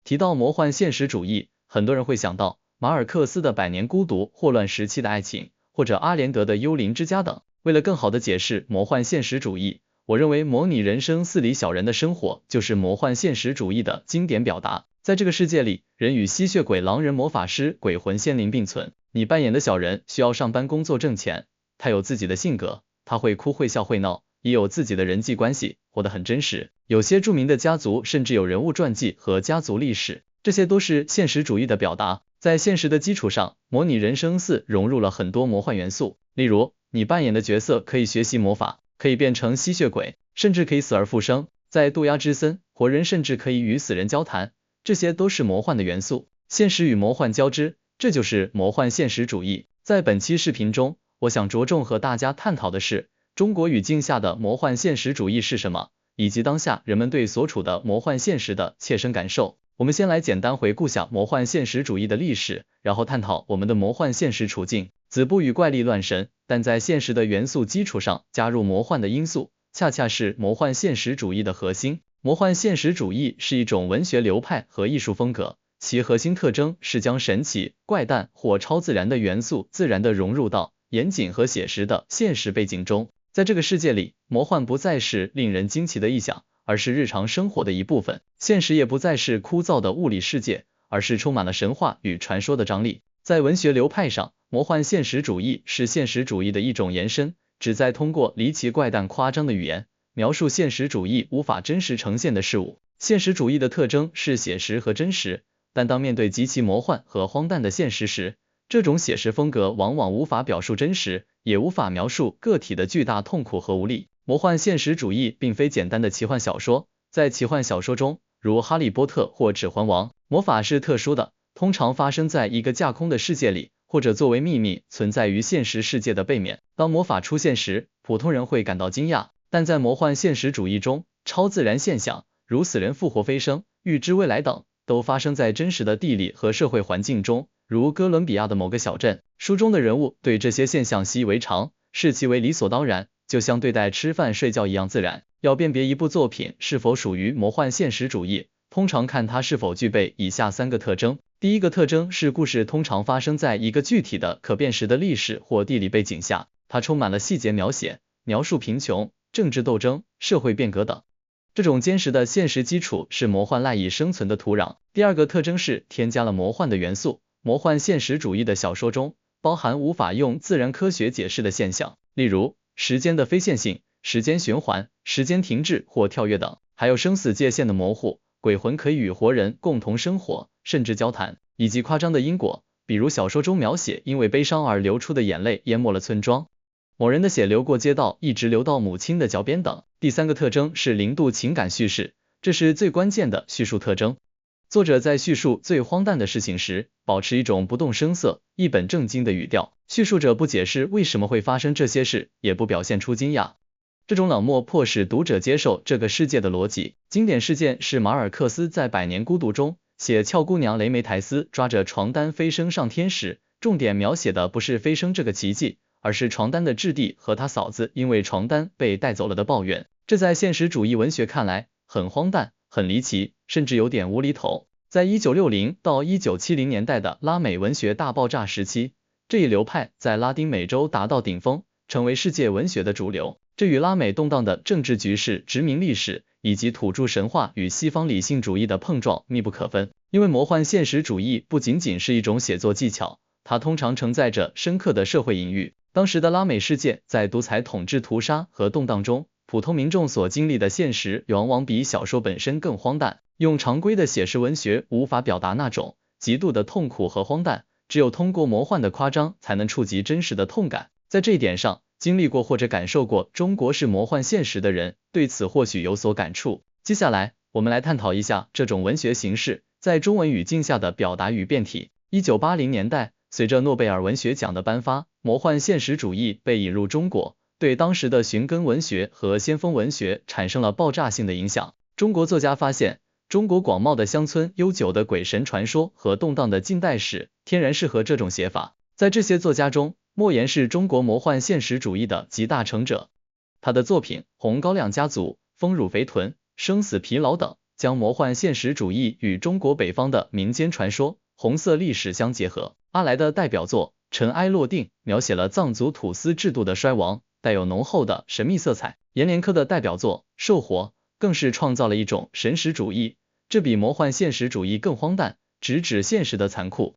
提到魔幻现实主义，很多人会想到马尔克斯的《百年孤独》、霍乱时期的爱情，或者阿连德的《幽灵之家》等。为了更好的解释魔幻现实主义，我认为模拟人生4里小人的生活就是魔幻现实主义的经典表达。在这个世界里，人与吸血鬼、狼人、魔法师、鬼魂、仙灵并存。你扮演的小人需要上班工作挣钱，他有自己的性格，他会哭会笑会闹，也有自己的人际关系，活得很真实。有些著名的家族甚至有人物传记和家族历史，这些都是现实主义的表达。在现实的基础上，模拟人生4融入了很多魔幻元素，例如你扮演的角色可以学习魔法，可以变成吸血鬼，甚至可以死而复生。在渡鸦之森，活人甚至可以与死人交谈，这些都是魔幻的元素，现实与魔幻交织，这就是魔幻现实主义。在本期视频中，我想着重和大家探讨的是中国语境下的魔幻现实主义是什么，以及当下人们对所处的魔幻现实的切身感受。我们先来简单回顾下魔幻现实主义的历史，然后探讨我们的魔幻现实处境。子不语怪力乱神，但在现实的元素基础上加入魔幻的因素，恰恰是魔幻现实主义的核心。魔幻现实主义是一种文学流派和艺术风格，其核心特征是将神奇、怪诞或超自然的元素自然地融入到严谨和写实的现实背景中。在这个世界里，魔幻不再是令人惊奇的臆想，而是日常生活的一部分。现实也不再是枯燥的物理世界，而是充满了神话与传说的张力。在文学流派上，魔幻现实主义是现实主义的一种延伸，旨在通过离奇怪诞夸张的语言，描述现实主义无法真实呈现的事物。现实主义的特征是写实和真实，但当面对极其魔幻和荒诞的现实时，这种写实风格往往无法表述真实，也无法描述个体的巨大痛苦和无力。魔幻现实主义并非简单的奇幻小说，在奇幻小说中，如哈利波特或指环王，魔法是特殊的，通常发生在一个架空的世界里，或者作为秘密存在于现实世界的背面。当魔法出现时，普通人会感到惊讶，但在魔幻现实主义中，超自然现象，如死人复活、飞升、预知未来等，都发生在真实的地理和社会环境中，如哥伦比亚的某个小镇。书中的人物对这些现象习以为常，视其为理所当然，就像对待吃饭睡觉一样自然。要辨别一部作品是否属于魔幻现实主义，通常看它是否具备以下3个特征。第一个特征是故事通常发生在一个具体的可辨识的历史或地理背景下，它充满了细节描写，描述贫穷、政治斗争、社会变革等。这种坚实的现实基础是魔幻赖以生存的土壤。第二个特征是添加了魔幻的元素。魔幻现实主义的小说中包含无法用自然科学解释的现象，例如时间的非线性、时间循环、时间停滞或跳跃等，还有生死界限的模糊，鬼魂可以与活人共同生活，甚至交谈，以及夸张的因果，比如小说中描写因为悲伤而流出的眼泪淹没了村庄，某人的血流过街道一直流到母亲的脚边等。第三个特征是零度情感叙事，这是最关键的叙述特征。作者在叙述最荒诞的事情时，保持一种不动声色、一本正经的语调，叙述者不解释为什么会发生这些事，也不表现出惊讶。这种冷漠迫使读者接受这个世界的逻辑。经典事件是马尔克斯在《百年孤独》中写俏姑娘雷梅苔丝抓着床单飞升上天时，重点描写的不是飞升这个奇迹，而是床单的质地和他嫂子因为床单被带走了的抱怨。这在现实主义文学看来很荒诞、很离奇，甚至有点无厘头。在1960到1970年代的拉美文学大爆炸时期，这一流派在拉丁美洲达到顶峰，成为世界文学的主流。这与拉美动荡的政治局势、殖民历史以及土著神话与西方理性主义的碰撞密不可分。因为魔幻现实主义不仅仅是一种写作技巧，它通常承载着深刻的社会隐喻。当时的拉美世界在独裁统治、屠杀和动荡中，普通民众所经历的现实往往比小说本身更荒诞。用常规的写实文学无法表达那种极度的痛苦和荒诞，只有通过魔幻的夸张才能触及真实的痛感。在这一点上，经历过或者感受过中国式魔幻现实的人对此或许有所感触。接下来，我们来探讨一下这种文学形式在中文语境下的表达与变体。1980年代，随着诺贝尔文学奖的颁发，魔幻现实主义被引入中国，对当时的寻根文学和先锋文学产生了爆炸性的影响。中国作家发现，中国广袤的乡村、悠久的鬼神传说和动荡的近代史，天然适合这种写法。在这些作家中，莫言是中国魔幻现实主义的集大成者。他的作品《红高粱家族》《丰乳肥臀》《生死疲劳》等，将魔幻现实主义与中国北方的民间传说、红色历史相结合。阿来的代表作《尘埃落定》描写了藏族土司制度的衰亡，带有浓厚的神秘色彩。阎连科的代表作《兽活》更是创造了一种神识主义，这比魔幻现实主义更荒诞，直指现实的残酷。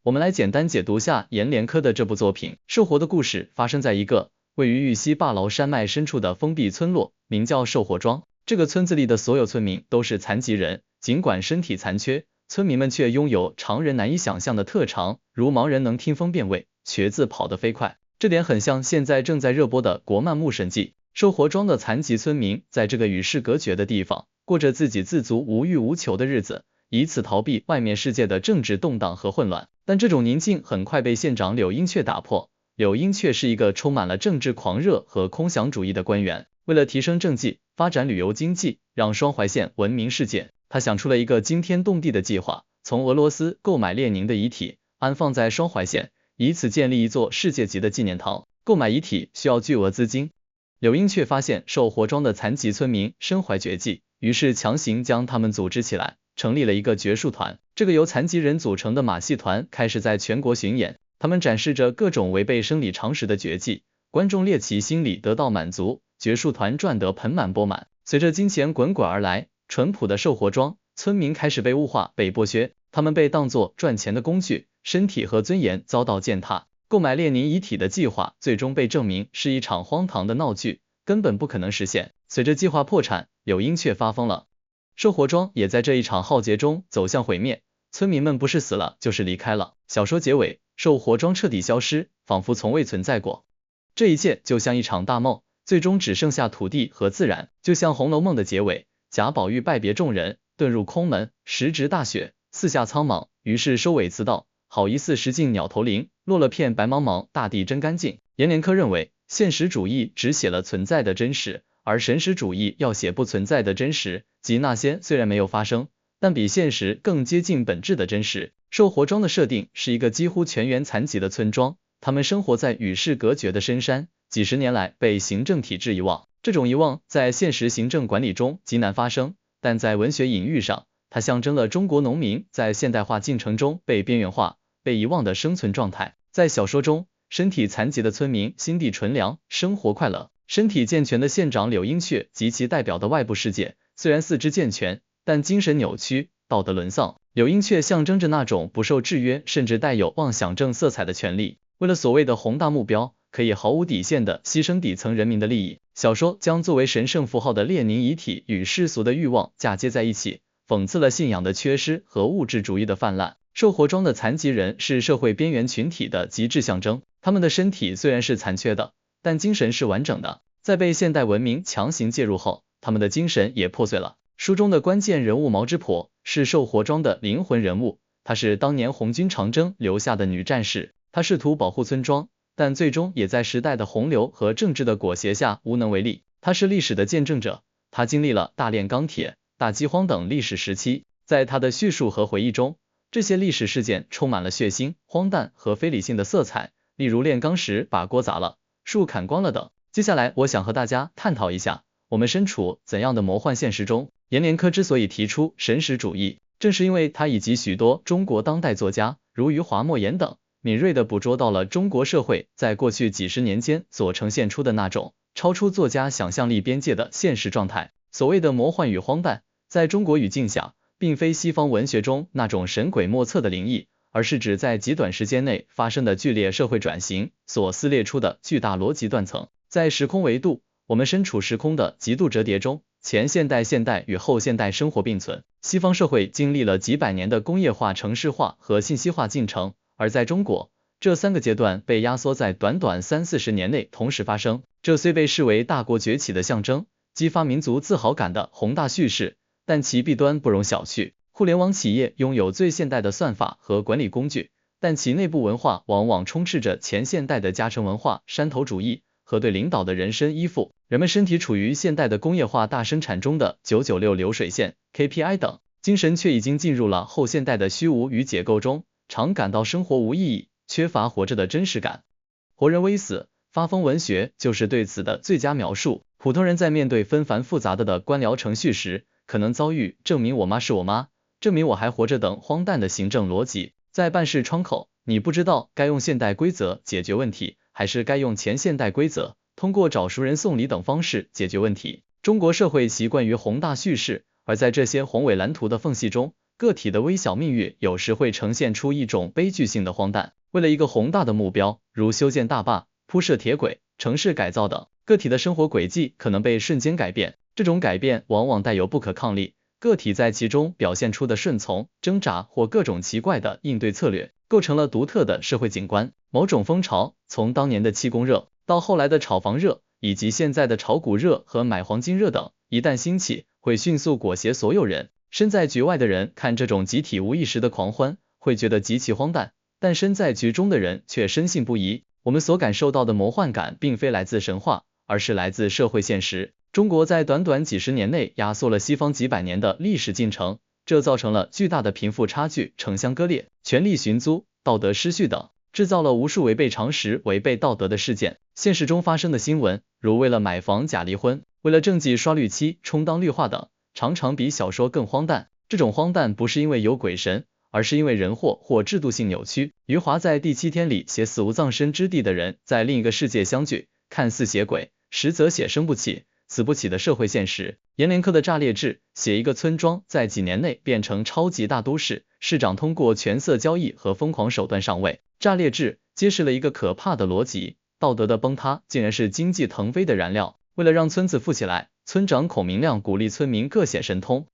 我们来简单解读下阎连科的这部作品。兽活的故事发生在一个位于玉溪坝劳山脉深处的封闭村落，名叫兽活庄。这个村子里的所有村民都是残疾人，尽管身体残缺，村民们却拥有常人难以想象的特长，如盲人能听风辨位，瘸子跑得飞快。这点很像现在正在热播的国漫《牧神记》。兽活庄的残疾村民在这个与世隔绝的地方，过着自给自足、无欲无求的日子，以此逃避外面世界的政治动荡和混乱。但这种宁静很快被县长柳英雀打破。柳英雀是一个充满了政治狂热和空想主义的官员，为了提升政绩、发展旅游经济，让双怀县闻名世界，他想出了一个惊天动地的计划，从俄罗斯购买列宁的遗体，安放在双怀县，以此建立一座世界级的纪念堂。购买遗体需要巨额资金，柳英雀发现兽活庄的残疾村民身怀绝技，于是强行将他们组织起来，成立了一个绝术团。这个由残疾人组成的马戏团开始在全国巡演，他们展示着各种违背生理常识的绝技，观众猎奇心理得到满足，绝术团赚得盆满钵满。随着金钱滚滚而来，淳朴的兽活庄村民开始被物化、被剥削，他们被当作赚钱的工具，身体和尊严遭到践踏。购买列宁遗体的计划最终被证明是一场荒唐的闹剧，根本不可能实现。随着计划破产，柳英雀发疯了，兽活庄也在这一场浩劫中走向毁灭，村民们不是死了就是离开了。小说结尾，兽活庄彻底消失，仿佛从未存在过。这一切就像一场大梦，最终只剩下土地和自然，就像《红楼梦》的结尾，贾宝玉拜别众人，遁入空门，时值大雪，四下苍茫，于是收尾自道，好一似石径鸟头林，落了片白茫茫，大地真干净。阎连科认为，现实主义只写了存在的真实，而神识主义要写不存在的真实，即那些虽然没有发生，但比现实更接近本质的真实。兽活庄的设定是一个几乎全员残疾的村庄，他们生活在与世隔绝的深山，几十年来被行政体制遗忘。这种遗忘在现实行政管理中极难发生，但在文学隐喻上，它象征了中国农民在现代化进程中被边缘化、被遗忘的生存状态。在小说中，身体残疾的村民心地纯良，生活快乐；身体健全的县长柳英雀及其代表的外部世界，虽然四肢健全，但精神扭曲，道德沦丧。柳英雀象征着那种不受制约，甚至带有妄想症色彩的权利，为了所谓的宏大目标，可以毫无底线的牺牲底层人民的利益。小说将作为神圣符号的列宁遗体与世俗的欲望嫁接在一起，讽刺了信仰的缺失和物质主义的泛滥。兽活庄的残疾人是社会边缘群体的极致象征，他们的身体虽然是残缺的，但精神是完整的。在被现代文明强行介入后，他们的精神也破碎了。书中的关键人物毛之婆是兽活庄的灵魂人物，她是当年红军长征留下的女战士，她试图保护村庄，但最终也在时代的洪流和政治的裹挟下无能为力。她是历史的见证者，她经历了大炼钢铁、大饥荒等历史时期，在她的叙述和回忆中，这些历史事件充满了血腥、荒诞和非理性的色彩，例如炼钢时把锅砸了、树砍光了等。接下来我想和大家探讨一下，我们身处怎样的魔幻现实中。阎连科之所以提出神识主义，正是因为他以及许多中国当代作家，如余华、莫言等，敏锐地捕捉到了中国社会在过去几十年间所呈现出的那种超出作家想象力边界的现实状态。所谓的魔幻与荒诞，在中国语境下，并非西方文学中那种神鬼莫测的灵异，而是指在极短时间内发生的剧烈社会转型所撕裂出的巨大逻辑断层。在时空维度，我们身处时空的极度折叠中，前现代、现代与后现代生活并存。西方社会经历了几百年的工业化、城市化和信息化进程，而在中国，这三个阶段被压缩在短短30-40年内同时发生。这虽被视为大国崛起的象征，激发民族自豪感的宏大叙事，但其弊端不容小觑。互联网企业拥有最现代的算法和管理工具，但其内部文化往往充斥着前现代的加成文化、山头主义和对领导的人身依附。人们身体处于现代的工业化大生产中的996流水线、KPI 等，精神却已经进入了后现代的虚无与解构中，常感到生活无意义，缺乏活着的真实感。活人微死，发疯文学就是对此的最佳描述。普通人在面对纷繁复杂的官僚程序时，可能遭遇证明我妈是我妈，证明我还活着等荒诞的行政逻辑。在办事窗口，你不知道该用现代规则解决问题，还是该用前现代规则，通过找熟人送礼等方式解决问题。中国社会习惯于宏大叙事，而在这些宏伟蓝图的缝隙中，个体的微小命运有时会呈现出一种悲剧性的荒诞。为了一个宏大的目标，如修建大坝、铺设铁轨、城市改造等，个体的生活轨迹可能被瞬间改变，这种改变往往带有不可抗力，个体在其中表现出的顺从、挣扎或各种奇怪的应对策略，构成了独特的社会景观。某种风潮，从当年的气功热，到后来的炒房热，以及现在的炒股热和买黄金热等，一旦兴起，会迅速裹挟所有人。身在局外的人看这种集体无意识的狂欢，会觉得极其荒诞，但身在局中的人却深信不疑。我们所感受到的魔幻感并非来自神话，而是来自社会现实。中国在短短几十年内压缩了西方几百年的历史进程，这造成了巨大的贫富差距、城乡割裂、权力寻租、道德失序等，制造了无数违背常识、违背道德的事件。现实中发生的新闻，如为了买房假离婚，为了政绩刷绿漆、充当绿化等，常常比小说更荒诞。这种荒诞不是因为有鬼神，而是因为人祸或制度性扭曲。余华在第7天里写死无葬身之地的人在另一个世界相聚，看似写鬼，实则写生不起、死不起的社会现实。阎连科的炸裂志写一个村庄在几年内变成超级大都市，市长通过权色交易和疯狂手段上位。炸裂志揭示了一个可怕的逻辑，道德的崩塌竟然是经济腾飞的燃料。为了让村子富起来，村长孔明亮鼓励村民各显神通，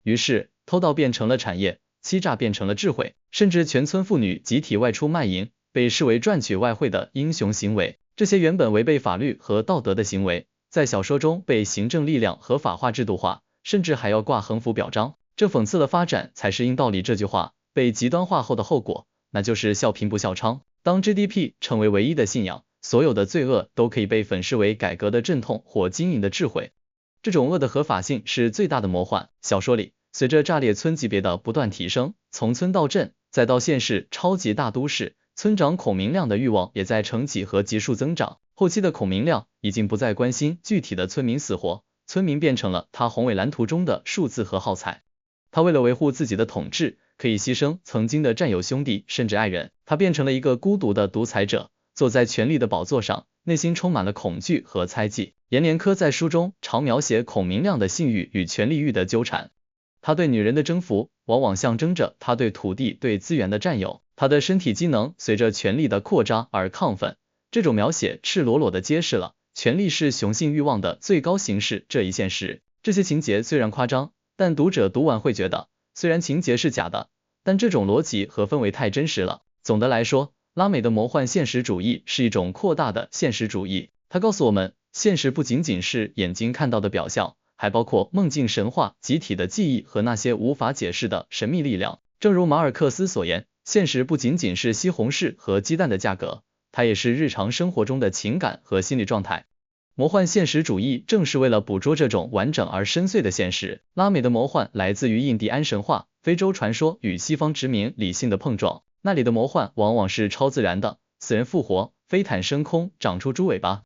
于是偷盗变成了产业，欺诈变成了智慧，甚至全村妇女集体外出卖淫，被视为赚取外汇的英雄行为。这些原本违背法律和道德的行为，在小说中被行政力量合法化、制度化，甚至还要挂横幅表彰。这讽刺的发展才是因道理这句话被极端化后的后果，那就是笑贫不笑娼。当 GDP 成为唯一的信仰，所有的罪恶都可以被粉饰为改革的阵痛或经营的智慧。这种恶的合法性是最大的魔幻。小说里，随着炸裂村级别的不断提升，从村到镇，再到县市超级大都市，村长孔明亮的欲望也在成几何级数增长。后期的孔明亮已经不再关心具体的村民死活，村民变成了他宏伟蓝图中的数字和耗材。他为了维护自己的统治，可以牺牲曾经的战友兄弟甚至爱人，他变成了一个孤独的独裁者，坐在权力的宝座上，内心充满了恐惧和猜忌。阎连科在书中常描写孔明亮的性欲与权力欲的纠缠，他对女人的征服往往象征着他对土地、对资源的占有，他的身体机能随着权力的扩张而亢奋。这种描写赤裸裸地揭示了权力是雄性欲望的最高形式这一现实。这些情节虽然夸张，但读者读完会觉得，虽然情节是假的，但这种逻辑和氛围太真实了。总的来说，拉美的魔幻现实主义是一种扩大的现实主义，它告诉我们，现实不仅仅是眼睛看到的表象，还包括梦境、神话、集体的记忆和那些无法解释的神秘力量。正如马尔克斯所言，现实不仅仅是西红柿和鸡蛋的价格，它也是日常生活中的情感和心理状态。魔幻现实主义正是为了捕捉这种完整而深邃的现实。拉美的魔幻来自于印第安神话、非洲传说与西方殖民理性的碰撞，那里的魔幻往往是超自然的，死人复活、飞毯升空、长出猪尾巴。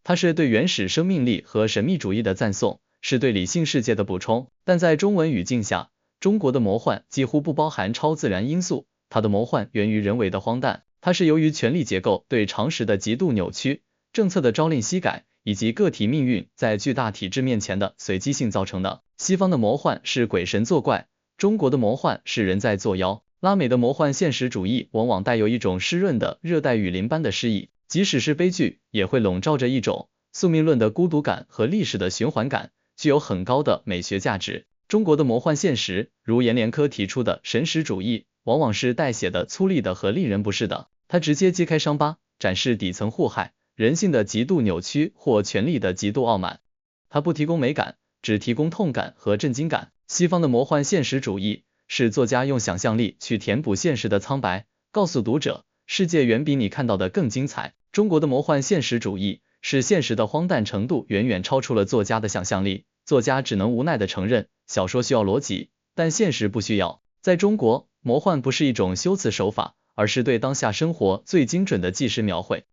它是对原始生命力和神秘主义的赞颂，是对理性世界的补充。但在中文语境下，中国的魔幻几乎不包含超自然因素，它的魔幻源于人为的荒诞，它是由于权力结构对常识的极度扭曲、政策的朝令夕改，以及个体命运在巨大体制面前的随机性造成的。西方的魔幻是鬼神作怪，中国的魔幻是人在作妖。拉美的魔幻现实主义往往带有一种湿润的热带雨林般的诗意，即使是悲剧，也会笼罩着一种宿命论的孤独感和历史的循环感，具有很高的美学价值。中国的魔幻现实，如阎连科提出的神识主义，往往是带血的、粗粝的和令人不适的。它直接揭开伤疤，展示底层祸害、人性的极度扭曲或权力的极度傲慢。它不提供美感，只提供痛感和震惊感。西方的魔幻现实主义是作家用想象力去填补现实的苍白，告诉读者世界远比你看到的更精彩。中国的魔幻现实主义是现实的荒诞程度远远超出了作家的想象力，作家只能无奈地承认小说需要逻辑，但现实不需要。在中国，魔幻不是一种修辞手法，而是对当下生活最精准的纪实描绘。